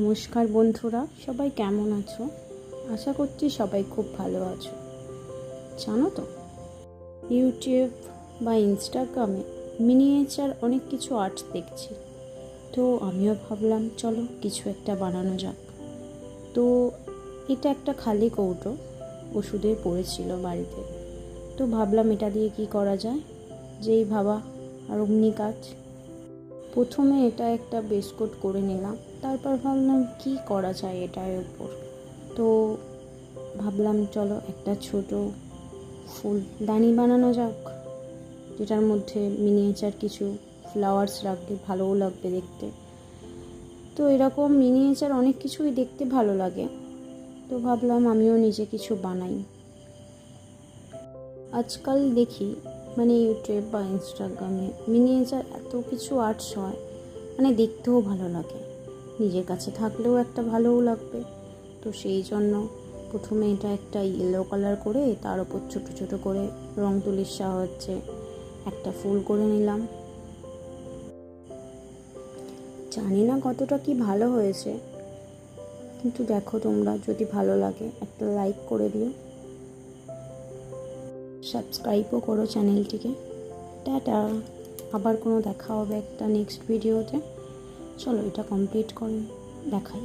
নমস্কার বন্ধুরা, সবাই কেমন আছো? আশা করছি সবাই খুব ভালো আছো। জানো তো, ইউটিউব বা ইনস্টাগ্রামে মিনিয়েচার অনেক কিছু আর্ট দেখছি। তো আমিও ভাবলাম চলো কিছু একটা বানানো যাক। তো এটা একটা খালি কৌটো ওষুধের পড়েছিল বাড়িতে। তো ভাবলাম এটা দিয়ে কি করা যায়, যেই ভাবা আর অমনি কাজ। প্রথমে এটা একটা বেসকোট করে নিলাম, তারপর ভাবলাম কি করা যায় এটার উপর। তো ভাবলাম চলো একটা ছোট ফুলদানি বানানো যাক, যেটার মধ্যে মিনিয়েচার কিছু ফ্লাওয়ার্স রাখলে ভালোও লাগবে দেখতে। তো এরকম মিনিয়েচার অনেক কিছুই দেখতে ভালো লাগে, তো ভাবলাম আমিও নিজে কিছু বানাই। আজকাল দেখি ইউটিউব বা ইনস্টাগ্রামে মিনিয়েচার এত কিছু আর্টস হয়, দেখতেও ভালো লাগে, নিজের কাছে থাকলেও একটা ভালোও লাগবে। তো সেই জন্য প্রথমে এটা একটা ইয়েলো কালার করে তার ওপর ছোটো ছোটো করে রং তুলির সাহায্যে একটা ফুল করে নিলাম। জানি না কতটা কি ভালো হয়েছে, কিন্তু দেখো তোমরা, যদি ভালো লাগে একটা লাইক করে দিও, সাবস্ক্রাইবও করো চ্যানেলটিকে। টাটা, আবার কোনো দেখা হবে একটা নেক্সট ভিডিওতে। চলো এটা কমপ্লিট করে দেখাই।